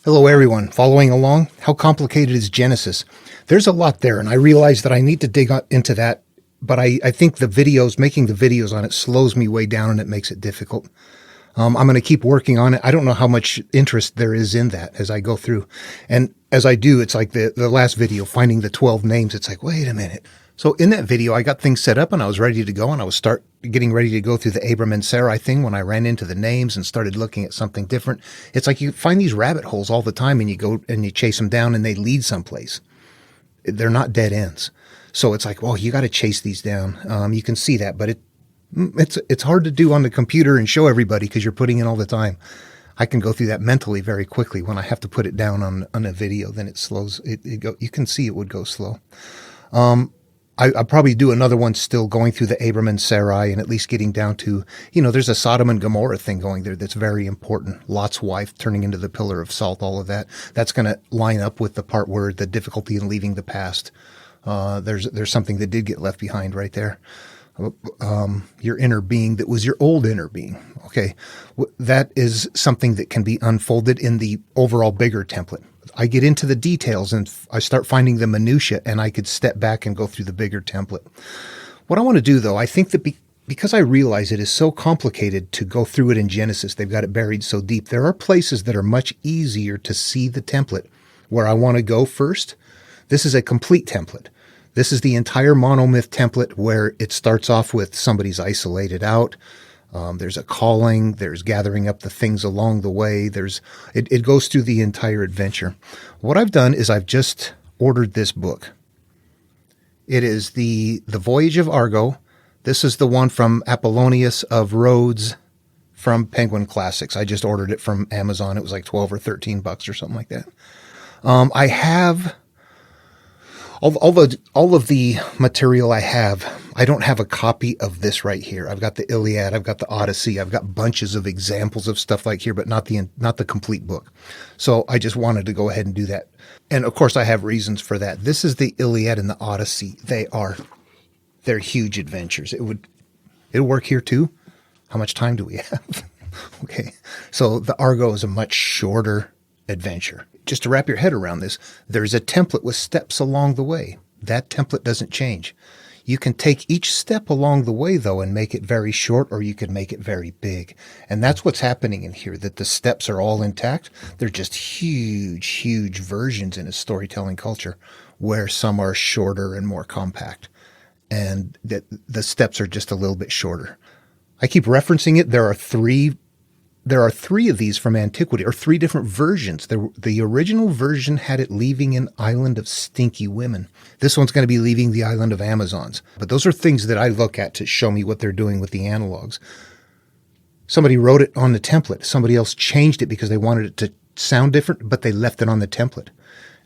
Hello, everyone. Following along, how complicated is Genesis? There's a lot there, and I realize that I need to dig into that, but I think making the videos on it slows me way down and it makes it difficult. I'm going to keep working on it. I don't know how much interest there is in that as I go through. And as I do, it's like the last video, finding the 12 names. It's like, wait a minute. So in that video, I got things set up and I was ready to go, and I was getting ready to go through the Abram and Sarai thing when I ran into the names and started looking at something different. It's like you find these rabbit holes all the time and you go and you chase them down and they lead someplace. They're not dead ends. So it's like, well, you got to chase these down. You can see that, but it's hard to do on the computer and show everybody because you're putting in all the time. I can go through that mentally very quickly. When I have to put it down on a video, then it slows. You can see it would go slow. I'll probably do another one still going through the Abram and Sarai and at least getting down to, there's a Sodom and Gomorrah thing going there that's very important. Lot's wife turning into the pillar of salt, all of that. That's going to line up with the part where the difficulty in leaving the past. There's something that did get left behind right there. Your inner being that was your old inner being. Okay. That is something that can be unfolded in the overall bigger template. I get into the details and I start finding the minutia, and I could step back and go through the bigger template. What I want to do, though, I think that because I realize it is so complicated to go through it in Genesis, they've got it buried so deep, there are places that are much easier to see the template where I want to go first. This is a complete template. This is the entire monomyth template where it starts off with somebody's isolated out. There's a calling, there's gathering up the things along the way. It goes through the entire adventure. What I've done is I've just ordered this book. It is the Voyage of Argo. This is the one from Apollonius of Rhodes from Penguin Classics. I just ordered it from Amazon. It was like 12 or 13 bucks or something like that. I have all of the material I have. I don't have a copy of this right here. I've got the Iliad, I've got the Odyssey, I've got bunches of examples of stuff like here, but not the complete book. So I just wanted to go ahead and do that. And of course I have reasons for that. This is the Iliad and the Odyssey. They're huge adventures. It'll work here too. How much time do we have? Okay. So the Argo is a much shorter adventure. Just to wrap your head around this, there's a template with steps along the way. That template doesn't change. You can take each step along the way, though, and make it very short, or you can make it very big. And that's what's happening in here, that the steps are all intact. They're just huge, huge versions in a storytelling culture where some are shorter and more compact. And that the steps are just a little bit shorter. I keep referencing it. There are three of these from antiquity, or three different versions. The original version had it leaving an island of stinky women. This one's going to be leaving the island of Amazons. But those are things that I look at to show me what they're doing with the analogs. Somebody wrote it on the template. Somebody else changed it because they wanted it to sound different, but they left it on the template.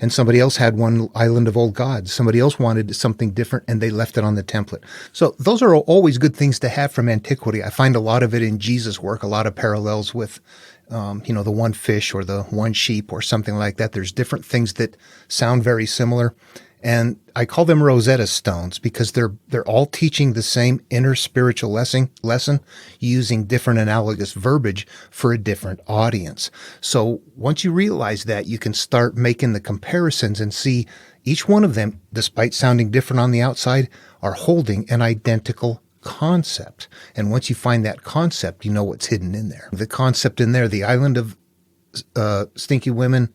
And somebody else had one island of old gods. Somebody else wanted something different, and they left it on the template. So those are always good things to have from antiquity. I find a lot of it in Jesus' work, a lot of parallels with, the one fish or the one sheep or something like that. There's different things that sound very similar. And I call them Rosetta Stones because they're all teaching the same inner spiritual lesson using different analogous verbiage for a different audience. So once you realize that, you can start making the comparisons and see each one of them, despite sounding different on the outside, are holding an identical concept. And once you find that concept, you know what's hidden in there. The concept in there, the island of stinky women,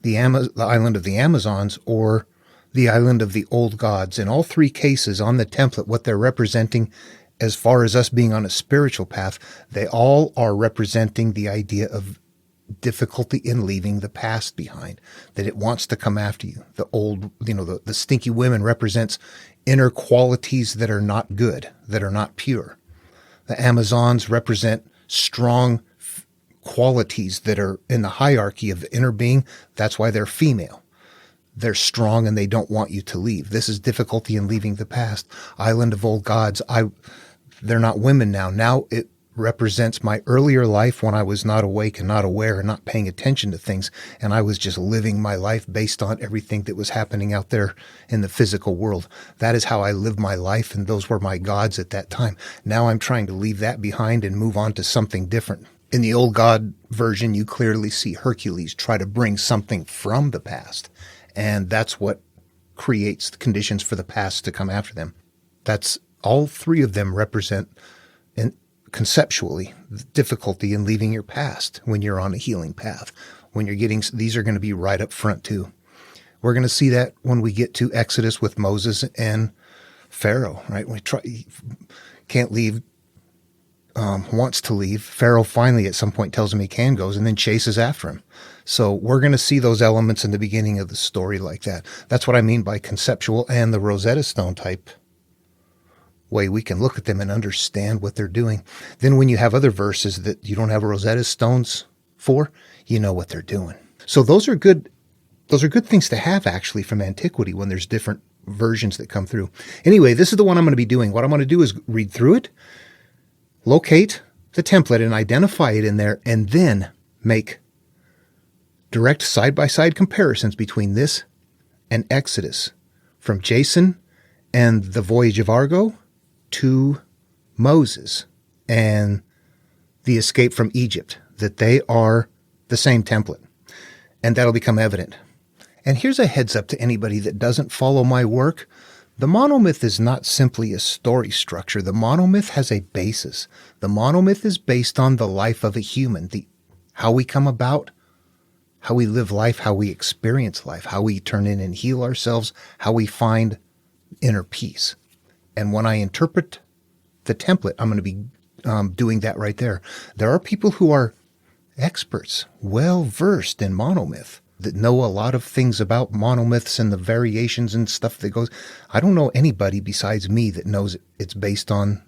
the island of the Amazons, or the island of the old gods. In all three cases on the template, what they're representing as far as us being on a spiritual path, they all are representing the idea of difficulty in leaving the past behind, that it wants to come after you. The old, the stinky women represents inner qualities that are not good, that are not pure. The Amazons represent strong qualities that are in the hierarchy of the inner being. That's why they're female. They're strong and they don't want you to leave. This is difficulty in leaving the past. Island of old gods. They're not women now. Now it represents my earlier life when I was not awake and not aware and not paying attention to things. And I was just living my life based on everything that was happening out there in the physical world. That is how I lived my life. And those were my gods at that time. Now I'm trying to leave that behind and move on to something different. In the Old God version, you clearly see Hercules try to bring something from the past, and that's what creates the conditions for the past to come after them. That's all three of them represent, and conceptually, the difficulty in leaving your past when you're on a healing path. When you're getting, these are going to be right up front too. We're going to see that when we get to Exodus with Moses and Pharaoh, right? Can't leave, wants to leave. Pharaoh finally at some point tells him he can, goes, and then chases after him. So we're going to see those elements in the beginning of the story like that. That's what I mean by conceptual and the Rosetta Stone type way. We can look at them and understand what they're doing. Then when you have other verses that you don't have Rosetta Stones for, you know what they're doing. So those are good things to have actually from antiquity when there's different versions that come through. Anyway, this is the one I'm going to be doing. What I'm going to do is read through it, locate the template and identify it in there, and then make direct side-by-side comparisons between this and Exodus, from Jason and the voyage of Argo to Moses and the escape from Egypt, that they are the same template. And that'll become evident. And here's a heads up to anybody that doesn't follow my work. The monomyth is not simply a story structure. The monomyth has a basis. The monomyth is based on the life of a human, how we come about, how we live life, how we experience life, how we turn in and heal ourselves, how we find inner peace. And when I interpret the template, I'm going to be doing that right there. There are people who are experts, well-versed in monomyth, that know a lot of things about monomyths and the variations and stuff that goes. I don't know anybody besides me that knows it's based on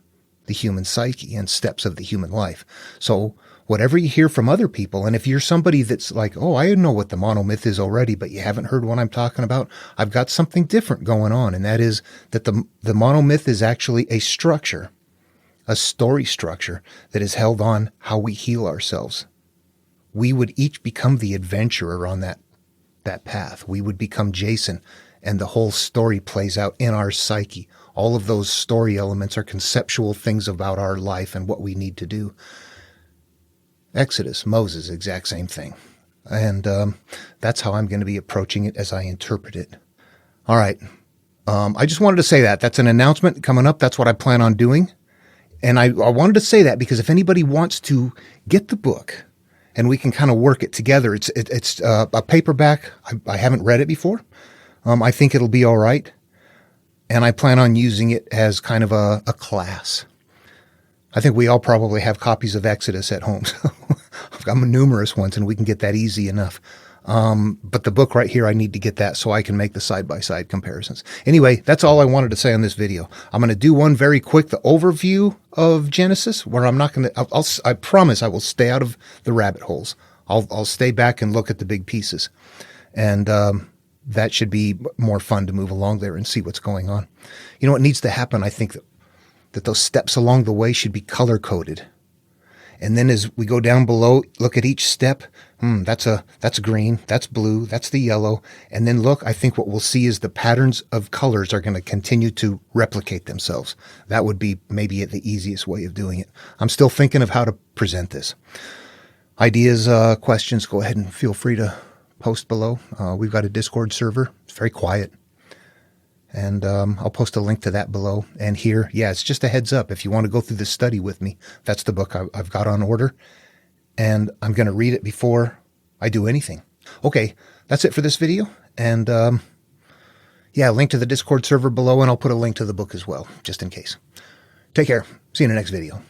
the human psyche and steps of the human life. So whatever you hear from other people, and if you're somebody that's like, oh, I know what the monomyth is already, but you haven't heard what I'm talking about, I've got something different going on, and that is that the monomyth is actually a structure, a story structure that is held on how we heal ourselves. We would each become the adventurer on that path. We would become Jason, and the whole story plays out in our psyche. All of those story elements are conceptual things about our life and what we need to do. Exodus, Moses, exact same thing. And that's how I'm going to be approaching it as I interpret it. All right. I just wanted to say that. That's an announcement coming up. That's what I plan on doing. And I wanted to say that because if anybody wants to get the book and we can kind of work it together, it's a paperback. I haven't read it before. I think it'll be all right. And I plan on using it as kind of a class. I think we all probably have copies of Exodus at home. So I've got numerous ones, and we can get that easy enough. But the book right here, I need to get that so I can make the side-by-side comparisons. Anyway, that's all I wanted to say on this video. I'm going to do one very quick, the overview of Genesis, where I'm not going to, I promise I will stay out of the rabbit holes. I'll stay back and look at the big pieces. And that should be more fun to move along there and see what's going on. You know what needs to happen? I think that those steps along the way should be color-coded. And then as we go down below, look at each step. That's green, that's blue, that's the yellow. And then look, I think what we'll see is the patterns of colors are going to continue to replicate themselves. That would be maybe the easiest way of doing it. I'm still thinking of how to present this. Ideas, questions, go ahead and feel free to post below. We've got a Discord server. It's very quiet. And I'll post a link to that below. And here, yeah, it's just a heads up. If you want to go through the study with me, that's the book I've got on order. And I'm going to read it before I do anything. Okay, that's it for this video. And yeah, link to the Discord server below, and I'll put a link to the book as well, just in case. Take care. See you in the next video.